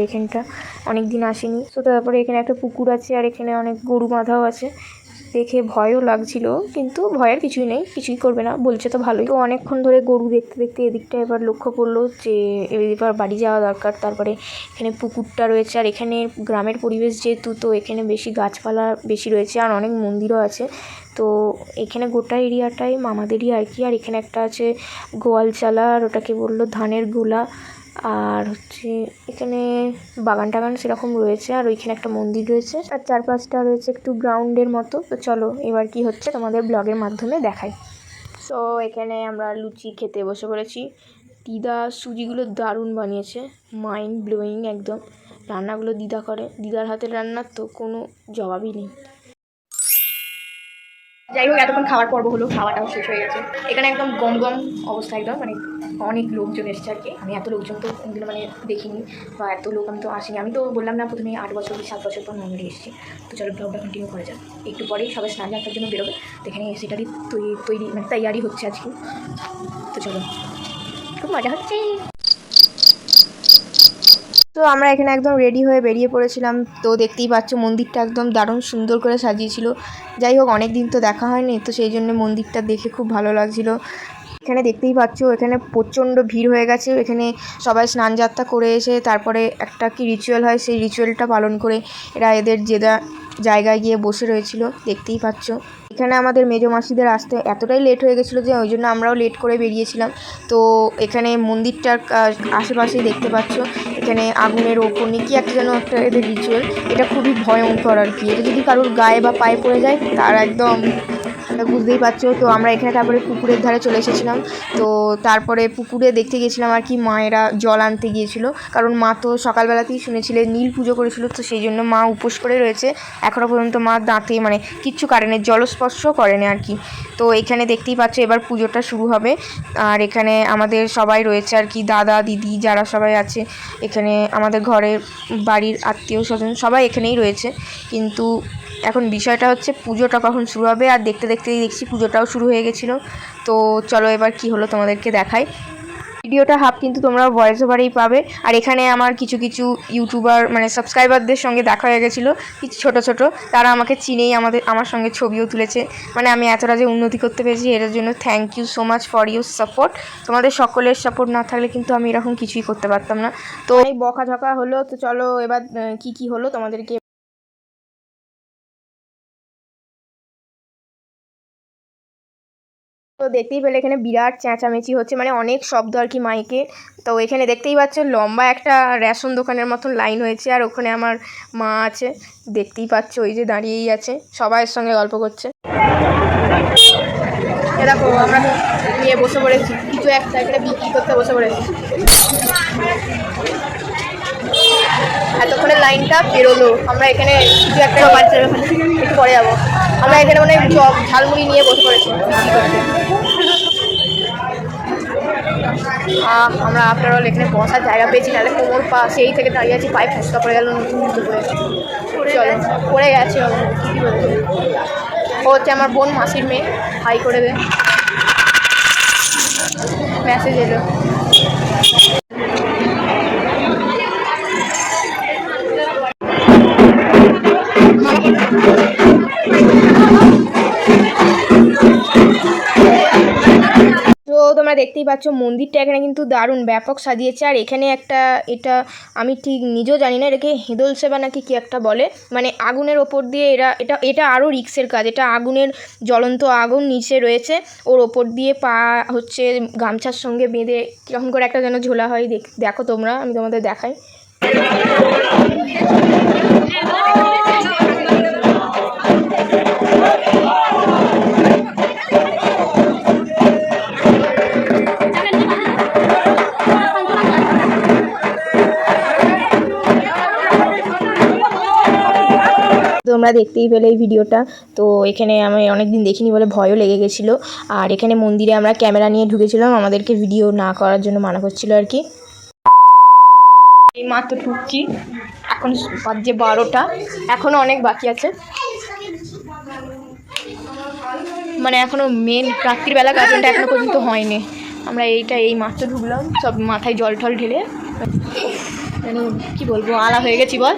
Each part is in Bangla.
এখানটা অনেক দিন আসেনি। তো তারপরে এখানে একটা পুকুর আছে আর এখানে অনেক গরু বাঁধাও আছে। দেখে ভয়ও লাগছিল, কিন্তু ভয়ের কিছুই নেই, কিছুই করবে না বলছে তো ভালোই। তো অনেকক্ষণ ধরে গরু দেখতে দেখতে এদিকটা এবার লক্ষ্য করলো যে এবার বাড়ি যাওয়া দরকার। তারপরে এখানে পুকুরটা রয়েছে আর এখানে গ্রামের পরিবেশ যেহেতু, তো এখানে বেশি গাছপালা বেশি রয়েছে আর অনেক মন্দিরও আছে। তো এখানে গোটা এরিয়াটাই মামাদেরই আর কি। আর এখানে একটা আছে গোয়ালচালা, আর ওটাকে বললো ধানের গোলা। আর হচ্ছে এখানে বাগান টাগান সেরকম রয়েছে, আর ওইখানে একটা মন্দির রয়েছে, আর চারপাশটা রয়েছে একটু গ্রাউন্ডের মতো। তো চলো এবার কি হচ্ছে তোমাদের ব্লগের মাধ্যমে দেখাই। সো এখানে আমরা লুচি খেতে বসে পড়েছি। দিদা সুজিগুলো দারুণ বানিয়েছে, মাইন্ড ব্লোয়িং একদম। রান্নাগুলো দিদা করে, দিদার হাতের রান্নার তো কোনো জবাবই নেই। যাই হোক, এতক্ষণ খাওয়ার পর্ব হলো, খাওয়াটাও শেষ হয়ে গেছে। এখানে একদম গম গম অবস্থা, একদম মানে অনেক লোকজন এসেছে আর কি। আমি এত লোকজন তো কোনদিনও মানে দেখিনি, বা এত লোক আমি তো আসিনি। আমি তো বললাম না প্রথমে 8 বছর কি 7 বছর পর নর্মালি এসেছি। তো চলো ব্লগটা কন্টিনিউ করা যাক। একটু পরেই সবাই স্নান যাত্রার জন্য বেরোবে, তো এখানে সেটারই তৈরি মানে তৈয়ারি হচ্ছে আজকে। তো চলো, খুব মজা হচ্ছে। তো আমরা এখানে একদম রেডি হয়ে বেরিয়ে পড়েছিলাম। তো দেখতেই পাচ্ছ মন্দিরটা একদম দারুণ সুন্দর করে সাজিয়েছিল। যাই হোক, অনেক দিন তো দেখা হয়নি, তো সেই জন্য মন্দিরটা দেখে খুব ভালো লাগছিল। এখানে দেখতেই পাচ্ছ এখানে প্রচণ্ড ভিড় হয়ে গেছে। এখানে সবাই স্নান যাত্রা করে এসে তারপরে একটা কি রিচুয়াল হয়, সেই রিচুয়ালটা পালন করে এরা এদের জায়গায় গিয়ে বসে রয়েছিল, দেখতেই পাচ্ছ। এখানে আমাদের মেজো মাসিদের আসতে এতটাই লেট হয়ে গেছিলো যে ওই জন্য আমরাও লেট করে বেরিয়েছিলাম। তো এখানে মন্দিরটার আশেপাশেই দেখতে পাচ্ছ এখানে আগুনের ওপর নিয়ে কি একটা যেন একটা এদের রিচুয়াল। এটা খুবই ভয়ঙ্কর আর কি। এটা যদি কারোর গায়ে বা পায়ে পড়ে যায় তার একদম বুঝতেই পারছো। তো আমরা এখানে তারপরে পুকুরের ধারে চলে এসেছিলাম। তো তারপরে পুকুরে দেখতে গিয়েছিলাম আর কি, মায়েরা জল আনতে গিয়েছিল, কারণ মা তো সকালবেলাতেই শুনেছিলে নীল পুজো করেছিল, তো সেই জন্য মা উপোস করে রয়েছে এখনও পর্যন্ত। মা দাঁতে মানে কিচ্ছু কাটেনি, জলস্পর্শ করেনি আর কি। তো এখানে দেখতেই পাচ্ছ এবার পুজোটা শুরু হবে। আর এখানে আমাদের সবাই রয়েছে আর কি, দাদা দিদি যারা সবাই আছে এখানে, আমাদের ঘরের বাড়ির আত্মীয় স্বজন সবাই এখানেই রয়েছে। কিন্তু এখন বিষয়টা হচ্ছে পুজোটা কখন শুরু হবে, আর দেখতে দেখতেই দেখছি পুজোটাও শুরু হয়ে গেছিলো। তো চলো এবার কি হলো তোমাদেরকে দেখাই। ভিডিওটা হাফ কিন্তু তোমরা ভয়েস ওভারেই পাবে। আর এখানে আমার কিছু কিছু ইউটিউবার মানে সাবস্ক্রাইবারদের সঙ্গে দেখা হয়ে গেছিলো, কিছু ছোট ছোট, তারা আমাকে চিনেই আমার সঙ্গে ছবিও তুলেছে। মানে আমি এতটা যে উন্নতি করতে পেরেছি এটার জন্য thank you so much for your support. তোমাদের সকলের সাপোর্ট না থাকলে কিন্তু আমি এরকম কিছুই করতে পারতাম না। তো এই বকাঝকা হলো, তো চলো এবার কি হলো তোমাদেরকে। তো দেখতেই পেলে এখানে বিরাট চেঁচামেচি হচ্ছে, মানে অনেক শব্দ আর কি মাইকে। তো এখানে দেখতেই পাচ্ছ লম্বা একটা রেশন দোকানের মতন লাইন হয়েছে, আর ওখানে আমার মা আছে, দেখতেই পাচ্ছ ওই যে দাঁড়িয়েই আছে, সবাইয়ের সঙ্গে গল্প করছে। দেখো আমরা নিয়ে বসে পড়েছি, কিছু একটা এখানে বিক্রি করতে বসে পড়েছি। এতক্ষণে লাইনটা বেরোলো, আমরা এখানে কিছু একটা বাচ্চার একটু পরে যাবো। আমরা এখানে মানে চপ ঝালমুড়ি নিয়ে বসে পড়েছি আমরা আফটার অল এখানে বসার জায়গা পেয়েছি, নাহলে কোমর পা সেই থেকে দাঁড়িয়ে আছি, পায়ে ফসকা পড়ে গেল নতুন জুতো করে। চলো পড়ে গেছে, ঠিকই বলেছে। ও হচ্ছে আমার বোন, মাসির মেয়ে, হাই করে দে, মেসেজ এলো। তো তোমরা দেখতেই পাচ্ছ মন্দিরটা এখানে কিন্তু দারুণ ব্যাপক সাজিয়েছে। আর এখানে একটা, এটা আমি ঠিক নিজেও জানি না এটাকে হেদল সেবা নাকি কি একটা বলে, মানে আগুনের ওপর দিয়ে এটা আরও রিক্সের কাজ। এটা আগুনের জ্বলন্ত আগুন নিচে রয়েছে, ওর ওপর দিয়ে পা হচ্ছে গামছার সঙ্গে বেঁধে কীরকম করে একটা যেন ঝোলা হয়, দেখো তোমরা, আমি তোমাদের দেখাই। তোমরা দেখতেই পেলে এই ভিডিওটা। তো এখানে আমি অনেকদিন দেখিনি বলে ভয়ও লেগে গেছিলো। আর এখানে মন্দিরে আমরা ক্যামেরা নিয়ে ঢুকেছিলাম, আমাদেরকে ভিডিও না করার জন্য মানা করছিল আর কি। এই মাত্র ঢুকছি, এখন বাজে 12টা, এখনও অনেক বাকি আছে, মানে এখনও মেন রাত্রিবেলা গাজনটা এখনও পর্যন্ত হয়নি। আমরা এই মাত্র ঢুকলাম, সব মাথায় জল ঢেলে যেন কী বলবো, আলা হয়ে গেছি বল,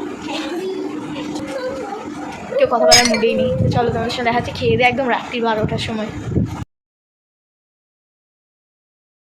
কেউ কথা বলার মুডেই নেই। চলো তোমাদের সঙ্গে দেখা যাচ্ছে খেয়ে দিয়ে একদম রাত্রি 12টার সময়।